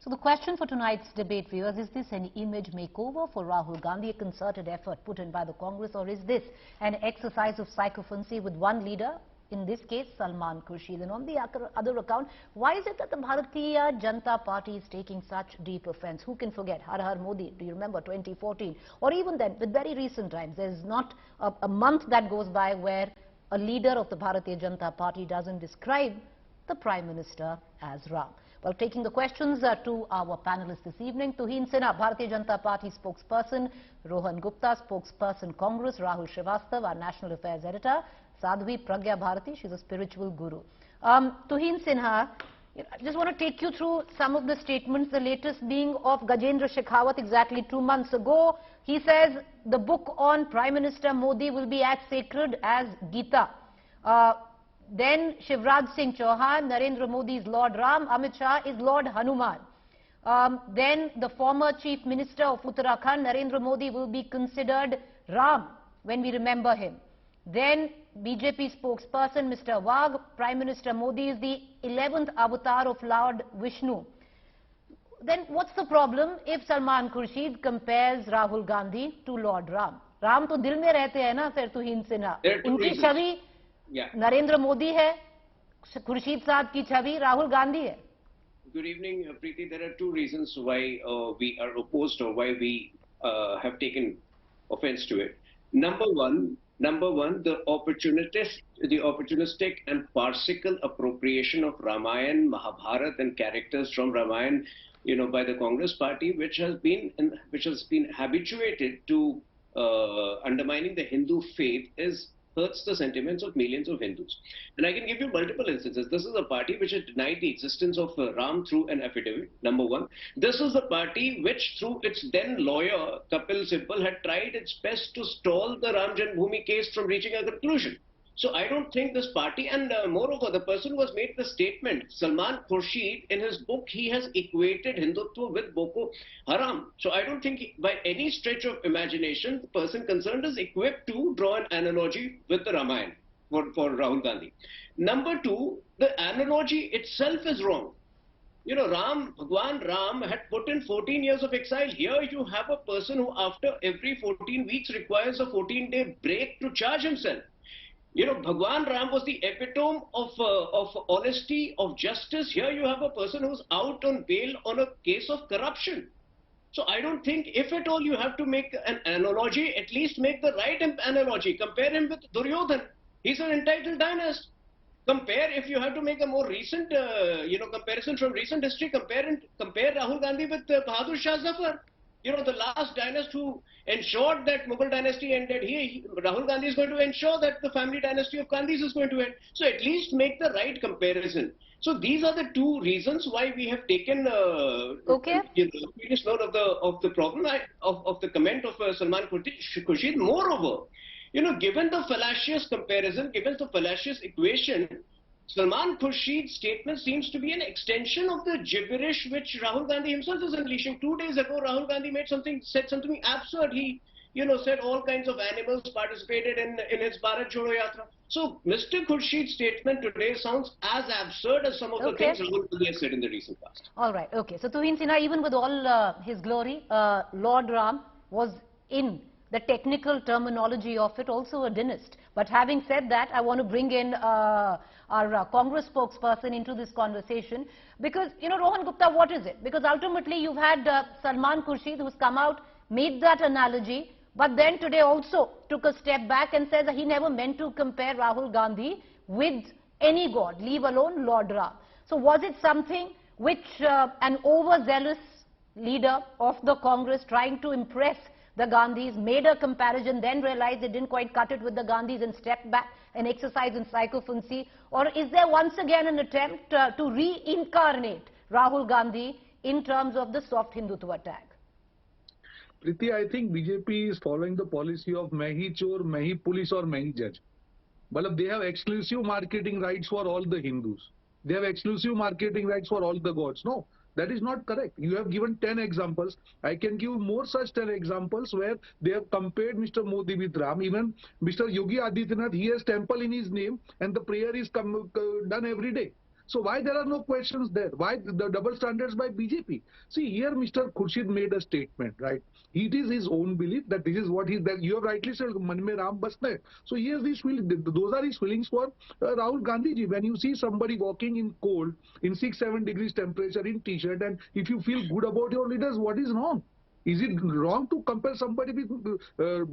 So the question for tonight's debate, viewers, is this an image makeover for Rahul Gandhi, a concerted effort put in by the Congress, or is this an exercise of sycophancy with one leader, in this case Salman Khurshid? And on the other account, why is it that the Bharatiya Janata Party is taking such deep offence? Who can forget Har Har Modi? Do you remember 2014? Or even then, with very recent times, there is not a month that goes by where a leader of the Bharatiya Janata Party doesn't describe the Prime Minister as Ram. Well, taking the questions to our panelists this evening, Tuhin Sinha, Bharatiya Janata Party spokesperson, Rohan Gupta, spokesperson Congress, Rahul Srivastav, our National Affairs Editor, Sadhvi Pragya Bharati, she's a spiritual guru. Tuhin Sinha, I just want to take you through some of the statements, the latest being of Gajendra Shekhawat exactly 2 months ago. He says the book on Prime Minister Modi will be as sacred as Gita. Then Shivraj Singh Chauhan, Narendra Modi is Lord Ram, Amit Shah is Lord Hanuman. Then the former Chief Minister of Uttarakhand, Narendra Modi, will be considered Ram when we remember him. Then BJP spokesperson Mr. Wagh, Prime Minister Modi is the 11th avatar of Lord Vishnu. Then what's the problem if Salman Khurshid compares Rahul Gandhi to Lord Ram? Ram to dil mein rehte hai na, फिर Tuhin Sinha. Unki छवि नरेंद्र मोदी है, खुर्शीद साहब की छवि राहुल गांधी है. Good evening, Preeti. There are two reasons why we are opposed or why we have taken offense to it. Number one, the opportunistic and farcical appropriation of Ramayana, Mahabharata, and characters from Ramayana, by the Congress Party, which has been habituated to undermining the Hindu faith, hurts the sentiments of millions of Hindus. And I can give you multiple instances. This is a party which has denied the existence of Ram through an affidavit, number one. This is the party which, through its then lawyer, Kapil Sibal, had tried its best to stall the Ram Janmabhoomi case from reaching a conclusion. So I don't think this party, and moreover, the person who has made the statement, Salman Khurshid, in his book, he has equated Hindutva with Boko Haram. So I don't think by any stretch of imagination, the person concerned is equipped to draw an analogy with the Ramayana for Rahul Gandhi. Number two, the analogy itself is wrong. Bhagwan Ram had put in 14 years of exile. Here you have a person who after every 14 weeks requires a 14-day break to charge himself. Bhagwan Ram was the epitome of honesty, of justice. Here you have a person who's out on bail on a case of corruption. So I don't think, if at all you have to make an analogy, at least make the right analogy. Compare him with Duryodhan. He's an entitled dynast. Compare, if you have to make a more recent, comparison from recent history, compare Rahul Gandhi with Bahadur Shah Zafar. The last dynast who ensured that Mughal dynasty ended. Rahul Gandhi is going to ensure that the family dynasty of Gandhis is going to end. So at least make the right comparison. So these are the two reasons why we have taken serious note of the problem of the comment of Salman Khurshid. Moreover, given the fallacious comparison, given the fallacious equation, Salman Khurshid's statement seems to be an extension of the gibberish which Rahul Gandhi himself is unleashing. 2 days ago, Rahul Gandhi said something absurd. He, said all kinds of animals participated in his Bharat Jodo Yatra. So, Mr. Khurshid's statement today sounds as absurd as some of the things Rahul Gandhi has said in the recent past. All right, okay. So, Tuhin Sinha, even with all his glory, Lord Ram was, in the technical terminology of it, also a dynast. But having said that, I want to bring in our Congress spokesperson into this conversation, because, Rohan Gupta, what is it? Because ultimately you've had Salman Khurshid, who's come out, made that analogy, but then today also took a step back and says that he never meant to compare Rahul Gandhi with any god, leave alone Lord Ram. So was it something which an overzealous leader of the Congress, trying to impress the Gandhis, made a comparison, then realized they didn't quite cut it with the Gandhis and stepped back, an exercise in sycophancy? Or is there once again an attempt to reincarnate Rahul Gandhi in terms of the soft Hindutva tag? Preeti, I think BJP is following the policy of Mahi Chor, Mahi Police or Mahi Judge. But they have exclusive marketing rights for all the Hindus. They have exclusive marketing rights for all the gods. No. That is not correct. You have given 10 examples. I can give more such 10 examples where they have compared Mr. Modi with Ram. Even Mr. Yogi Adityanath, he has temple in his name and the prayer is done every day. So why there are no questions there? Why the double standards by BJP? See, here Mr. Khurshid made a statement, right? It is his own belief that this is what that you have rightly said, man mein Ram basna hai. So he has these feelings, those are his feelings for Rahul Gandhi ji. When you see somebody walking in cold, in 6-7 degrees temperature in t-shirt, and if you feel good about your leaders, what is wrong? Is it wrong to compare somebody with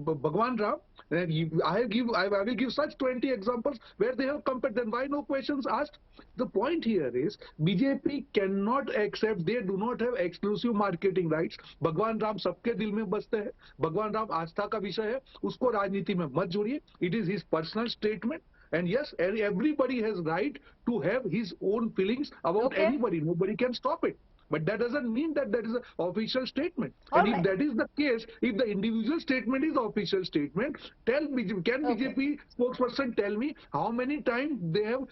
Bhagwan Ram? And I will give such 20 examples where they have compared. Then why no questions asked? The point here is BJP cannot accept. They do not have exclusive marketing rights. Bhagwan Ram सबके दिल में बसते हैं. Bhagwan Ram आस्था का विषय है. उसको राजनीति में मत जोड़िए. It is his personal statement. And yes, everybody has right to have his own feelings about anybody. Nobody can stop it. But that doesn't mean that that is an official statement. And if that is the case, if the individual statement is official statement, can BJP spokesperson tell me how many times they have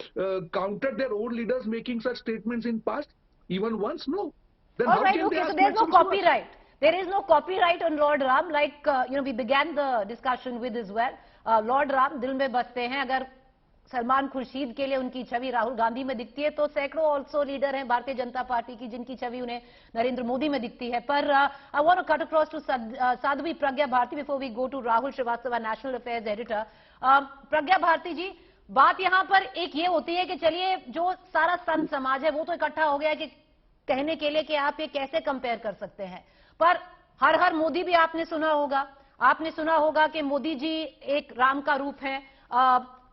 countered their own leaders making such statements in past? Even once? No. Then so there's no copyright. There is no copyright on Lord Ram, like, we began the discussion with as well. Lord Ram, dil mein baste hain. Agar Salman Khurshid के लिए उनकी छवि राहुल गांधी में दिखती है तो सैकड़ों also leader हैं Bharatiya Janata party की जिनकी छवि उन्हें नरेंद्र मोदी में दिखती है. पर I want to cut across to Sadhvi Pragya Bharti before we go to Rahul Shrivastava, national affairs editor. Pragya Bharti ji, बात यहां पर एक ये होती है कि चलिए जो सारा संत समाज है वो तो इकट्ठा हो गया कि कहने के लिए कि आप ये कैसे कंपेयर कर सकते हैं, पर हर हर मोदी भी आपने सुना होगा कि मोदी जी एक राम का रूप है.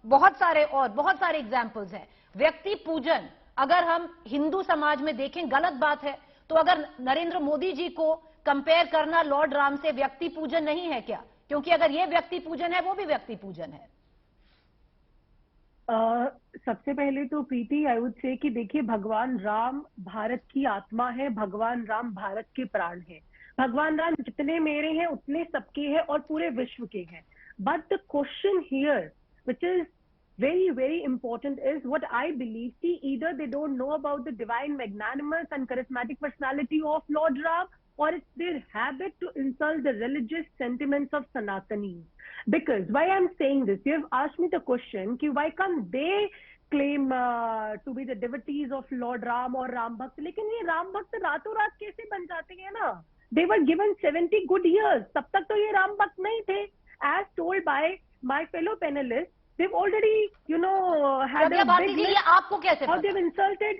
बहुत सारे एग्जाम्पल्स हैं. व्यक्ति पूजन अगर हम हिंदू समाज में देखें गलत बात है, तो अगर नरेंद्र मोदी जी को कंपेयर करना लॉर्ड राम से व्यक्ति पूजन नहीं है क्या? क्योंकि अगर ये व्यक्ति पूजन है वो भी व्यक्ति पूजन है. सबसे पहले तो प्रीति आई वुड से कि देखिए, भगवान राम भारत की आत्मा है, भगवान राम भारत के प्राण है. भगवान राम जितने मेरे हैं उतने सबके हैं और पूरे विश्व के हैं. But the question here which is very, very important is what I believe. See, either they don't know about the divine, magnanimous and charismatic personality of Lord Ram, or it's their habit to insult the religious sentiments of Sanatanis. Because why I'm saying this, you have asked me the question, ki why can't they claim to be the devotees of Lord Ram or Ram Bhakt? लेकिन ये राम भक्त रातों रात कैसे बन जाते हैं ना? They were given 70 good years. तब तक तो ये राम भक्त नहीं थे. As told by my fellow panelists, they've already, had a big list. आपको कैसे how they've insulted.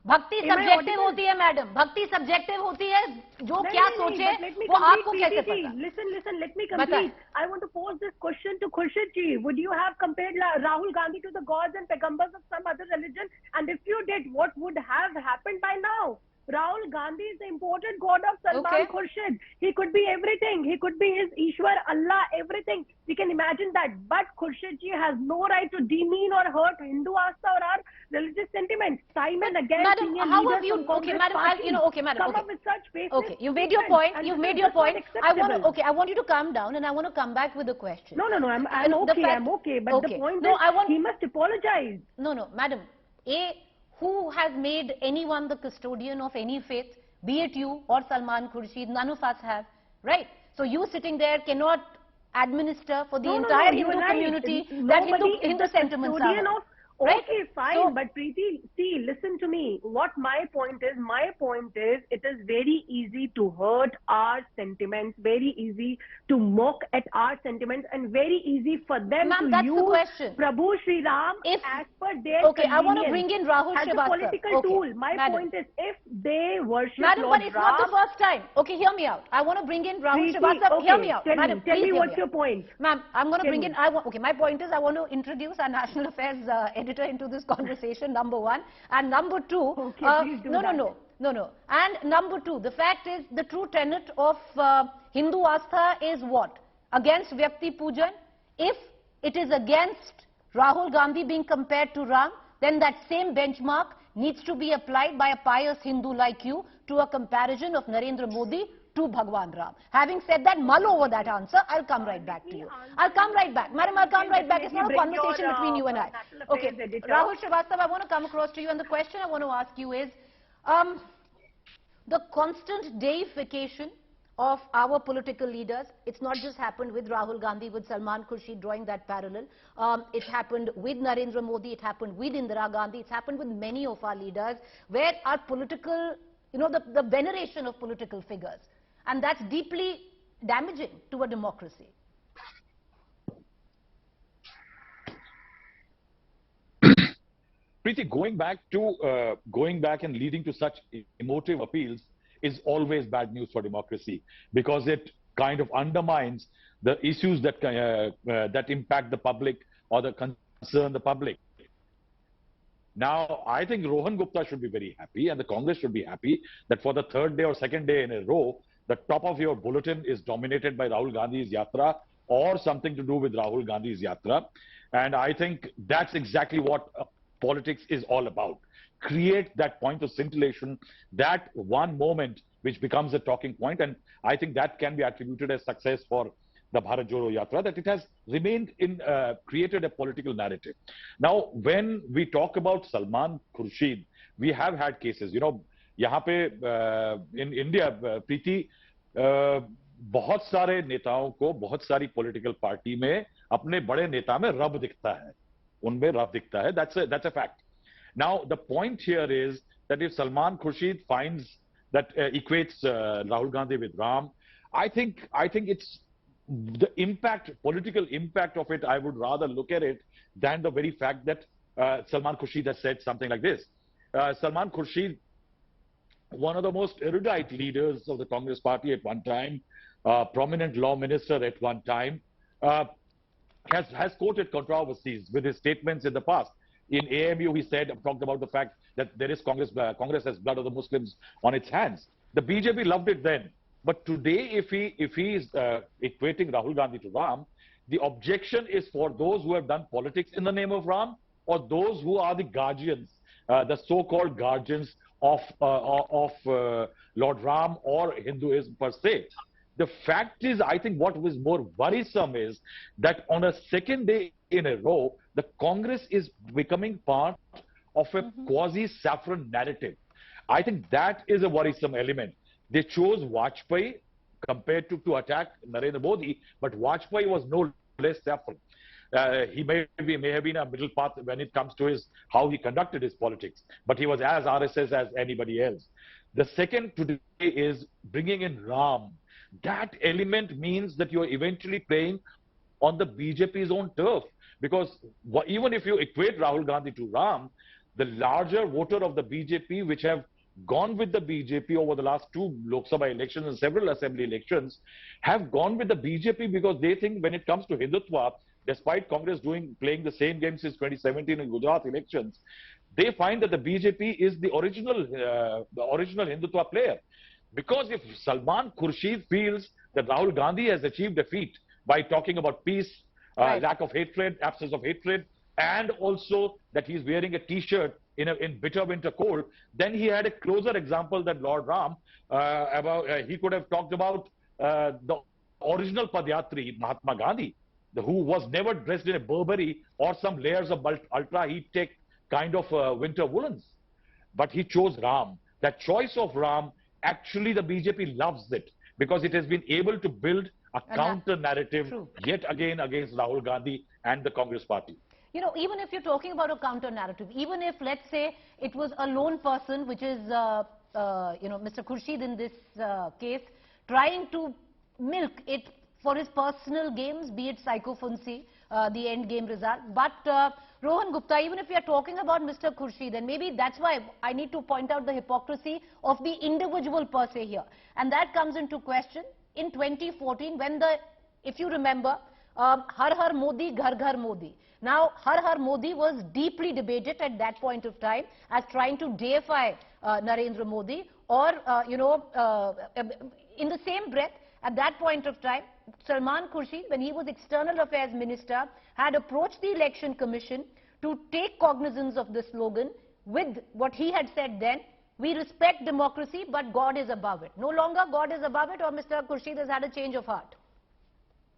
भक्ति सब्जेक्टिव होती है मैडम, भक्ति सब्जेक्टिव होती है. जो क्या सोचे वो आपको कैसे पता? Listen, let me complete. I want to pose this question to Khurshid ji. Would you have compared Rahul Gandhi to the gods and pegambers of some other religion? And if you did, what would have happened by now? Rahul Gandhi is the imported god of Salman Khurshid. He could be everything. He could be his Ishwar, Allah, everything. We can imagine that. But Khurshid ji has no right to demean or hurt Hindu Astha or our religious sentiments. Time and again, madam, how have you? Okay, madam. Come up with such basis. Okay, you made your point. You've made your point. I want you to calm down, and I want to come back with a question. No. I'm okay. But the point is, he must apologize. No, madam. Who has made anyone the custodian of any faith, be it you or Salman Khurshid? None of us have, right? So you sitting there cannot administer for the entire Hindu community that Hindu sentiments are. Right? Okay, fine, but Preeti, see, listen to me. What my point is, it is very easy to hurt our sentiments, very easy to mock at our sentiments, and very easy for them to use Prabhu Sri Ram as per their convenience. I want to bring in Rahul Shrivastava. As a political tool. My point is, if they worship Madam, Lord but it's Ram, not the first time. Okay, hear me out. I want to bring in Rahul Shrivastava. Hear me out. Madam, tell me what's your point. Ma'am, I'm going to bring in, my point is I want to introduce our national affairs editor into this conversation, number one. And number two, no. And number two, the fact is the true tenet of Hindu Astha is what? Against Vyakti Pujan. If it is against Rahul Gandhi being compared to Ram, then that same benchmark needs to be applied by a pious Hindu like you to a comparison of Narendra Modi to Bhagwan Ram. Having said that, mull over that answer. I'll come right back to you. I'll come right back. Madam, I'll come right back. It's not a conversation between you and I. Okay, Rahul Shrivastava, I want to come across to you, and the question I want to ask you is, the constant deification of our political leaders. It's not just happened with Rahul Gandhi, with Salman Khurshid, drawing that parallel. It's happened with Narendra Modi, it happened with Indira Gandhi, it's happened with many of our leaders, where our political, the veneration of political figures. And that's deeply damaging to a democracy. Preeti, going back and leading to such emotive appeals is always bad news for democracy, because it kind of undermines the issues that that impact the public or that concern the public. Now, I think Rohan Gupta should be very happy, and the Congress should be happy that for the third day or second day in a row, the top of your bulletin is dominated by Rahul Gandhi's Yatra or something to do with Rahul Gandhi's Yatra. And I think that's exactly what politics is all about. Create that point of scintillation, that one moment which becomes a talking point, and I think that can be attributed as success for the Bharat Jodo Yatra, that it has remained in, created a political narrative. Now, when we talk about Salman Khurshid, we have had cases, यहाँ पे in India, प्रीति, बहुत सारे नेताओं को बहुत सारी political party में अपने बड़े नेता में रब दिखता है, उनमें रब दिखता है. That's a fact. Now, the point here is that if Salman Khurshid finds that equates Rahul Gandhi with Ram, I think it's the impact, political impact of it, I would rather look at it than the very fact that Salman Khurshid has said something like this. Salman Khurshid, one of the most erudite leaders of the Congress party at one time, prominent law minister at one time, has quoted controversies with his statements in the past. In AMU, he talked about the fact that there is Congress has blood of the Muslims on its hands. The BJP loved it then. But today, if he is equating Rahul Gandhi to Ram, the objection is for those who have done politics in the name of Ram, or those who are the guardians, the so-called guardians of Lord Ram or Hinduism per se. The fact is, I think what was more worrisome is that on a second day in a row, the Congress is becoming part of a quasi-saffron narrative. I think that is a worrisome element. They chose Vajpayee compared to attack Narendra Modi, but Vajpayee was no less saffron. He may have been a middle path when it comes to how he conducted his politics, but he was as RSS as anybody else. The second today is bringing in Ram. That element means that you're eventually playing on the BJP's own turf, because even if you equate Rahul Gandhi to Ram, the larger voter of the BJP, which have gone with the BJP over the last two Lok Sabha elections and several assembly elections, have gone with the BJP because they think when it comes to Hindutva, despite Congress playing the same game since 2017 in Gujarat elections, they find that the BJP is the original Hindutva player. Because if Salman Khurshid feels that Rahul Gandhi has achieved a feat by talking about peace, lack of hatred, absence of hatred, and also that he's wearing a t-shirt in bitter winter cold, then he had a closer example than Lord Ram. He could have talked about the original Padyatri, Mahatma Gandhi, who was never dressed in a Burberry or some layers of ultra heat tech kind of winter woolens. But he chose Ram. That choice of Ram, actually the BJP loves it, because it has been able to build a counter narrative yet again against Rahul Gandhi and the Congress party. Even if you're talking about a counter narrative, even if, let's say, it was a lone person, which is, Mr. Khurshid in this case, trying to milk it for his personal games, be it psychophancy, the end game result. But Rohan Gupta, even if we are talking about Mr. Khurshid, and maybe that's why I need to point out the hypocrisy of the individual per se here. And that comes into question in 2014 when if you remember, Har Har Modi, Ghar Ghar Modi. Now, Har Har Modi was deeply debated at that point of time as trying to deify Narendra Modi, or, in the same breath, at that point of time, Salman Khurshid, when he was External Affairs Minister, had approached the Election Commission to take cognizance of the slogan with what he had said then: we respect democracy, but God is above it. No longer God is above it, or Mr. Khurshid has had a change of heart?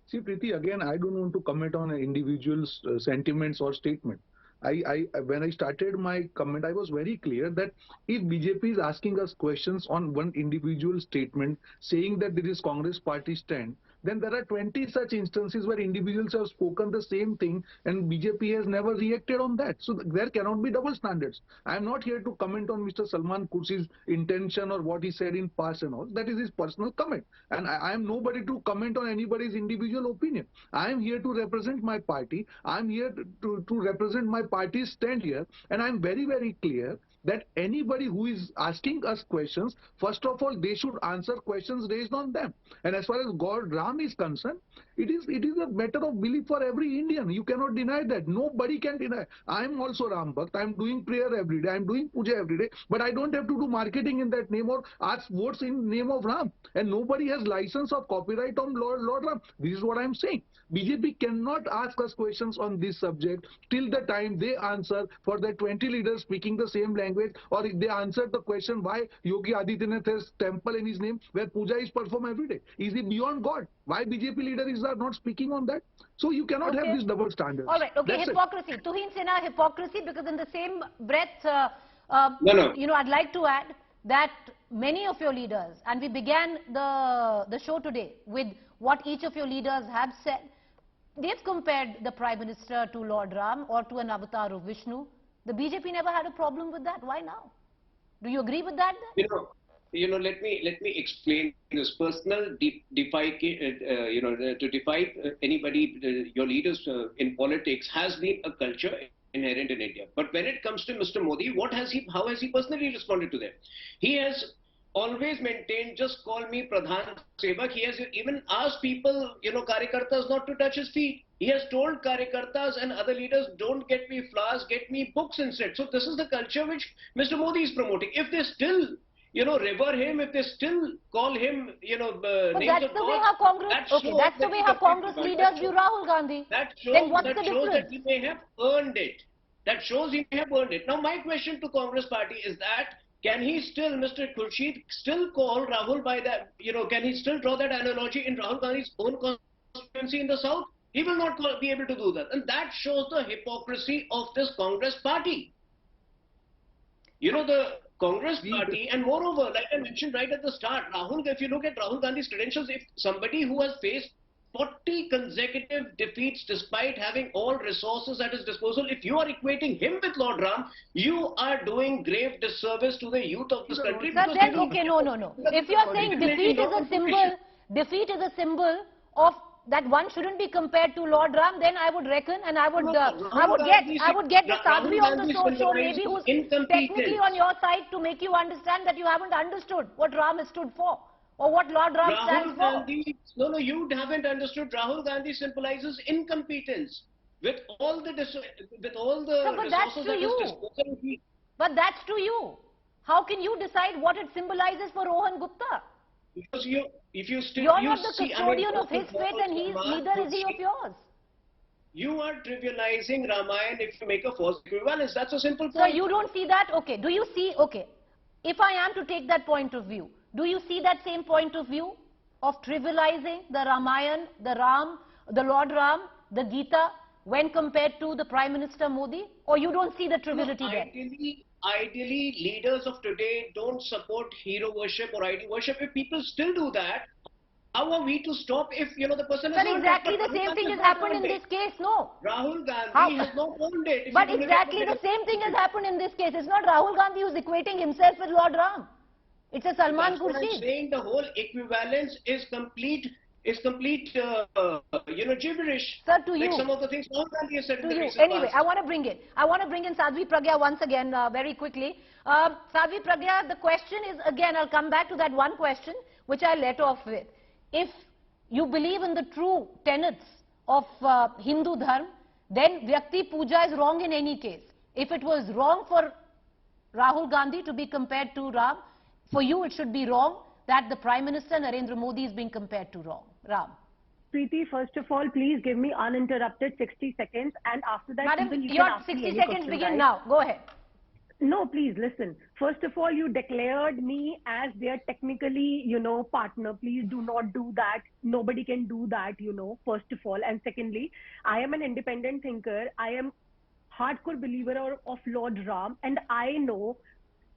See, Preeti, again, I don't want to comment on an individual's sentiments or statement. When I started my comment, I was very clear that if BJP is asking us questions on one individual statement saying that this is Congress party stand, then there are 20 such instances where individuals have spoken the same thing and BJP has never reacted on that. So there cannot be double standards. I am not here to comment on Mr. Salman Khurshid's intention or what he said in past and all. That is his personal comment. And I am nobody to comment on anybody's individual opinion. I am here to represent my party. I am here to represent my party's stand here. And I am very, very clear that anybody who is asking us questions, first of all, they should answer questions raised on them. And as far as God Ram is concerned, it is a matter of belief for every Indian. You cannot deny that. Nobody can deny. I am also Ram Bhakt. I am doing prayer every day. I am doing puja every day. But I don't have to do marketing in that name or ask votes in name of Ram. And nobody has license or copyright on Lord Ram. This is what I am saying. BJP cannot ask us questions on this subject till the time they answer for the 20 leaders speaking the same language, or if they answer the question why Yogi Adityanath has temple in his name where puja is performed every day. Is he beyond God? Why BJP leaders are not speaking on that? So you cannot have this double standards. All right, okay, That's hypocrisy. Tuhin Sinha, hypocrisy, because in the same breath, No. you know, I'd like to add that many of your leaders, and we began the show today with what each of your leaders have said. They've compared the Prime Minister to Lord Ram or to an avatar of Vishnu. The BJP never had a problem with that. Why now? Do you agree with that then? Let me explain this. Personal to defy anybody, your leaders in politics has been a culture inherent in India. But when it comes to Mr. Modi, how has he personally responded to them? He has always maintained, just call me Pradhan Sevak. He has even asked people, Karyakartas not to touch his feet. He has told Karyakartas and other leaders, don't get me flowers, get me books instead. So this is the culture which Mr. Modi is promoting. If they still, revere him, if they still call him, But names that's of the way gods, how Congress, that's the way how Congress leaders view Rahul Gandhi. Then what's the difference? That he may have earned it. That shows he may have earned it. Now my question to Congress party is that, can he still, Mr. Khurshid, still call Rahul by that, can he still draw that analogy in Rahul Gandhi's own constituency in the South? He will not be able to do that. And that shows the hypocrisy of this Congress party. The Congress party, and moreover, like I mentioned right at the start, if you look at Rahul Gandhi's credentials, if somebody who has faced 40 consecutive defeats despite having all resources at his disposal, if you are equating him with Lord Ram, you are doing grave disservice to the youth of this country. Sir, then, okay, no. If you are saying defeat is a symbol of that one shouldn't be compared to Lord Ram, then I would reckon, and I would get the Sadhvi on the show maybe who's technically on your side to make you understand that you haven't understood what Ram has stood for or what Lord Ram stands for. No, you haven't understood. Rahul Gandhi symbolizes incompetence with all the resources at his disposal. But that's to you. How can you decide what it symbolizes for Rohan Gupta? Because you're not the custodian of his faith, and neither is he of yours. You are trivializing Ramayana if you make a false equivalence. That's a simple point. So you don't see that? Okay. Do you see? Okay. If I am to take that point of view, do you see that same point of view of trivializing the Ramayana, the Ram, the Lord Ram, the Gita when compared to the Prime Minister Modi? Or you don't see the triviality there? Ideally, leaders of today don't support hero worship or idol worship. If people still do that, how are we to stop if, the person has not exactly the same thing has happened in this case, no. Rahul Gandhi has not owned it. But exactly the same thing has happened in this case. It's not Rahul Gandhi who's equating himself with Lord Ram. It's a Salman Khurshid. I'm saying the whole equivalence is complete gibberish. Sir, to you. Like some of the things Rahul Gandhi has said in the recent Anyway, past. I want to bring in Sadhvi Pragya once again, very quickly. Sadhvi Pragya, the question is, again, I'll come back to that one question, which I let off with. If you believe in the true tenets of Hindu Dharma, then Vyakti Puja is wrong in any case. If it was wrong for Rahul Gandhi to be compared to Ram, for you it should be wrong that the Prime Minister Narendra Modi is being compared to Ram. Preeti, first of all, please give me uninterrupted 60 seconds, and after that, Madam, even you your can ask 60 me any seconds question, begin right? now. Go ahead. No, please listen. First of all, you declared me as their technically, partner. Please do not do that. Nobody can do that, first of all. And secondly, I am an independent thinker. I am hardcore believer of Lord Ram, and I know,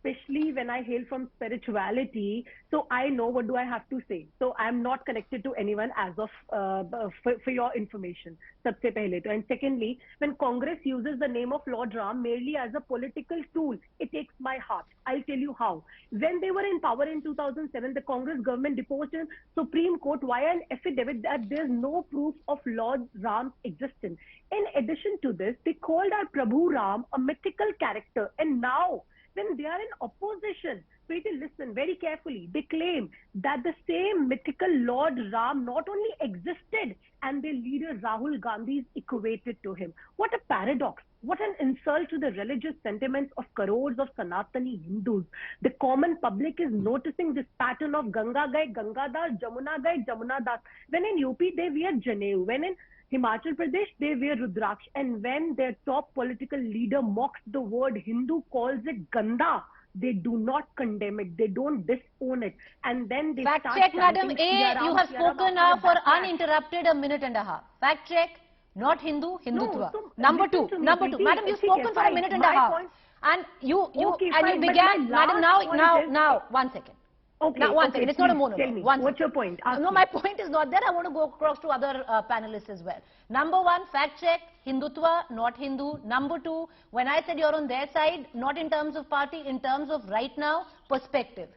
especially when I hail from spirituality, so I know what do I have to say. So I'm not connected to anyone as of, for your information, sabse pehle to. And secondly, when Congress uses the name of Lord Ram merely as a political tool, it takes my heart. I'll tell you how. When they were in power in 2007, the Congress government deposed in Supreme Court via an affidavit that there's no proof of Lord Ram's existence. In addition to this, they called our Prabhu Ram a mythical character, and now when they are in opposition, Preeti, listen very carefully, they claim that the same mythical Lord Ram not only existed and their leader Rahul Gandhi is equated to him. What a paradox. What an insult to the religious sentiments of crores of Sanatani Hindus. The common public is noticing this pattern of Ganga Gai Ganga Das, Jamuna Gai Jamuna Das. When in UP they wear Janeu, when in Himachal Pradesh, they wear Rudraksh. And when their top political leader mocks the word Hindu, calls it Ganda, they do not condemn it. They don't disown it. And then they Fact start check, Madam chanting, A. "Siya Ram, You have Siya Ram," spoken now after for the backlash. uninterrupted a minute and a half. Fact check. Not Hindu, Hindutva. so Number listen two. to me, Number two. Preeti. Madam, you've Okay, spoken for a fine. minute and My a half. point- And you Okay, and fine, you but began, my Madam, last point is- now, one second. Okay, Now, one okay, second. It's not a please monologue. tell me. One What's second. your point? Ask No, me. my point is not there. I want to go across to other panelists as well. Number one, fact check. Hindutva, not Hindu. Number two, when I said you're on their side, not in terms of party, in terms of right now, perspective.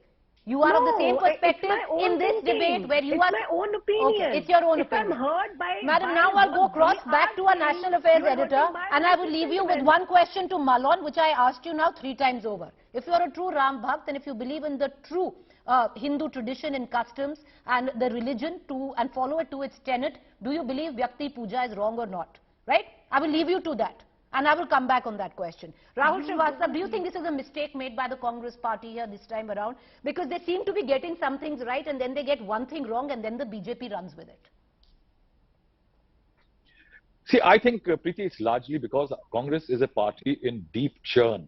You are of the same No, it's perspective my own in this thinking. debate where you It's are... my own opinion. Okay, it's your own If I'm opinion. heard by... Madam, by now I'll go what across they back are to our saying, national affairs you are editor, hurting my and I will leave you with sentiments. one question to Malon, which I asked you now 3 times over. If you are a true Ram Bhakt, and if you believe in the true Hindu tradition and customs and the religion and follow it to its tenet, do you believe Vyakti Puja is wrong or not? Right? I will leave you to that. And I will come back on that question. Rahul Srivastava, do you think this is a mistake made by the Congress party here this time around? Because they seem to be getting some things right and then they get one thing wrong and then the BJP runs with it. See, I think, Preeti, it's largely because Congress is a party in deep churn.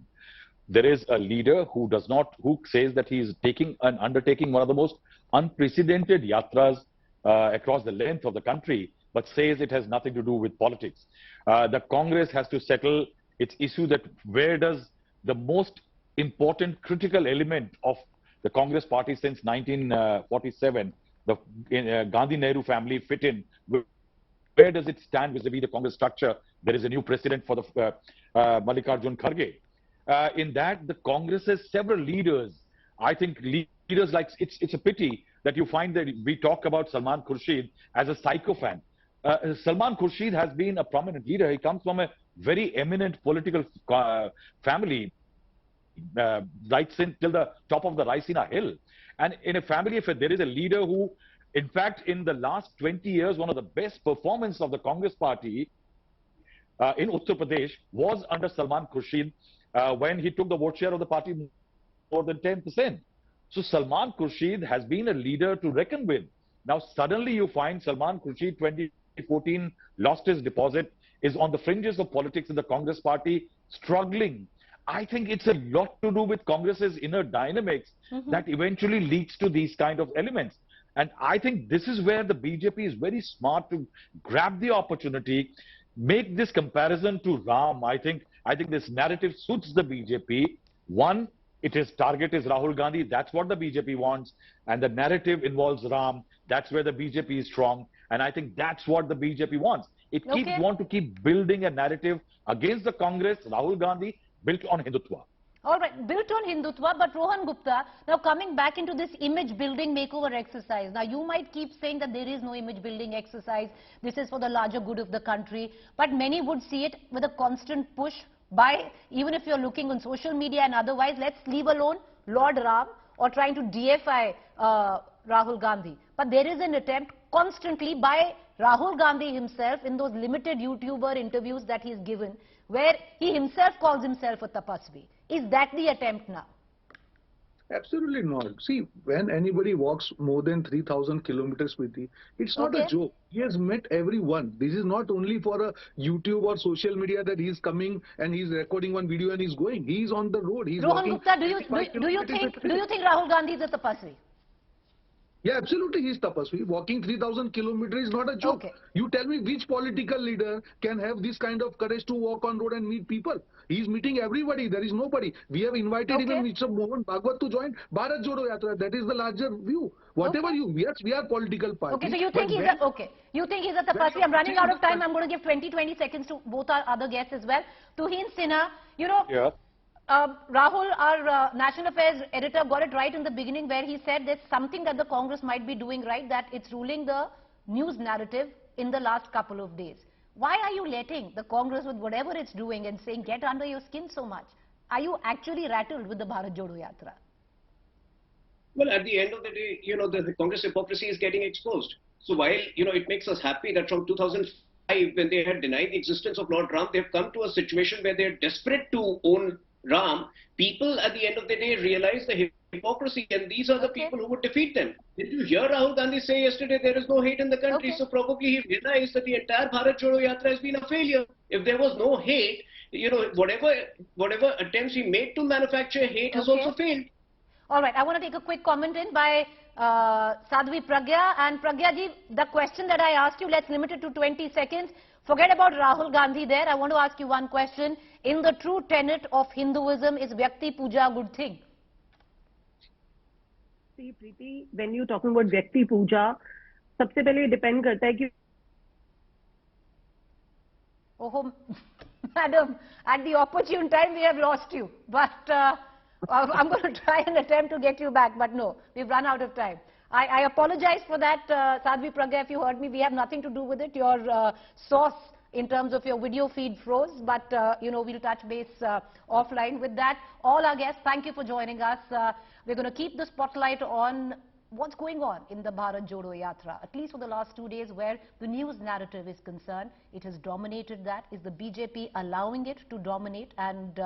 There is a leader who says that he is undertaking one of the most unprecedented yatras across the length of the country, but says it has nothing to do with politics. The Congress has to settle its issue that where does the most important critical element of the Congress party since 1947, the Gandhi-Nehru family fit in? Where does it stand vis-a-vis the Congress structure? There is a new president for the Mallikarjun Kharge. In that, the Congress has several leaders. I think leaders like, it's a pity that you find that we talk about Salman Khurshid as a sycophant. Salman Khurshid has been a prominent leader. He comes from a very eminent political family, right till the top of the Raisina Hill. And in a family, if there is a leader who, in fact, in the last 20 years, one of the best performance of the Congress party in Uttar Pradesh was under Salman Khurshid when he took the vote share of the party more than 10%. So Salman Khurshid has been a leader to reckon with. Now suddenly you find Salman Khurshid 2014 lost his deposit, is on the fringes of politics in the Congress party, struggling. I think it's a lot to do with Congress's inner dynamics that eventually leads to these kind of elements. And I think this is where the BJP is very smart to grab the opportunity, make this comparison to Ram. I think this narrative suits the BJP. One, its target is Rahul Gandhi. That's what the BJP wants. And the narrative involves Ram. That's where the BJP is strong. And I think that's what the BJP wants. It want to keep building a narrative against the Congress, Rahul Gandhi, built on Hindutva. All right, built on Hindutva, but Rohan Gupta, now coming back into this image building makeover exercise. Now you might keep saying that there is no image building exercise. This is for the larger good of the country. But many would see it with a constant push by, even if you're looking on social media and otherwise, let's leave alone Lord Ram or trying to deify Rahul Gandhi. But there is an attempt constantly by Rahul Gandhi himself in those limited YouTuber interviews that he's given, where he himself calls himself a tapasvi. Is that the attempt now? Absolutely not. See, when anybody walks more than 3,000 kilometers, Preeti, it's not a joke. He has met everyone. This is not only for a YouTube or social media that he's coming and he's recording one video and he's going. He's on the road. He's Rohan walking. Gupta, do you think Rahul Gandhi is a tapasvi? Yeah, absolutely, he's tapasvi. Walking 3,000 kilometers is not a joke. Okay. You tell me which political leader can have this kind of courage to walk on road and meet people. He's meeting everybody. There is nobody. We have invited even Okay. Mr. Mohan Bhagwat to join Bharat Jodo Yatra. That is the larger view. Whatever Okay. you, yes, we are political Okay, party. so you But think he's when, a, okay. You think he's a when tapasvi. you I'm running change out of time. the I'm going to give 20 seconds to both our other guests as well. Tuhin Sinha, you know, Yeah. Rahul, our National Affairs editor, got it right in the beginning where he said there's something that the Congress might be doing right, that it's ruling the news narrative in the last couple of days. Why are you letting the Congress, with whatever it's doing and saying, get under your skin so much? Are you actually rattled with the Bharat Jodo Yatra? Well, at the end of the day, the Congress hypocrisy is getting exposed. So while, it makes us happy that from 2005, when they had denied the existence of Lord Ram, they've come to a situation where they're desperate to own Ram. People at the end of the day realize the hypocrisy, and these are the Okay. people who would defeat them. Did you hear Rahul Gandhi say yesterday there is no hate in the country? Okay. So probably he realized that the entire Bharat Jodo Yatra has been a failure. If there was no hate, whatever attempts he made to manufacture hate has Okay. also failed. All right, I want to take a quick comment in by Sadhvi Pragya. And Pragya ji, the question that I asked you, let's limit it to 20 seconds. Forget about Rahul Gandhi there. I want to ask you one question. In the true tenet of Hinduism, is Vyakti Puja a good thing? See, Preeti, when you're talking about Vyakti Puja, सबसे पहले depend करता है कि Oh, madam, at the opportune time we have lost you. But I'm going to try and attempt to get you back. But no, we've run out of time. I apologize for that, Sadhvi Pragya, if you heard me. We have nothing to do with it. Your source in terms of your video feed froze. But, we'll touch base offline with that. All our guests, thank you for joining us. We're going to keep the spotlight on what's going on in the Bharat Jodo Yatra, at least for the last 2 days where the news narrative is concerned. It has dominated that. Is the BJP allowing it to dominate and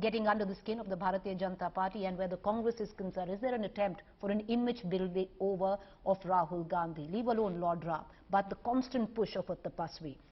getting under the skin of the Bharatiya Janata Party? And where the Congress is concerned, is there an attempt for an image building over of Rahul Gandhi, leave alone Lord Ram, but the constant push of a tapasvi?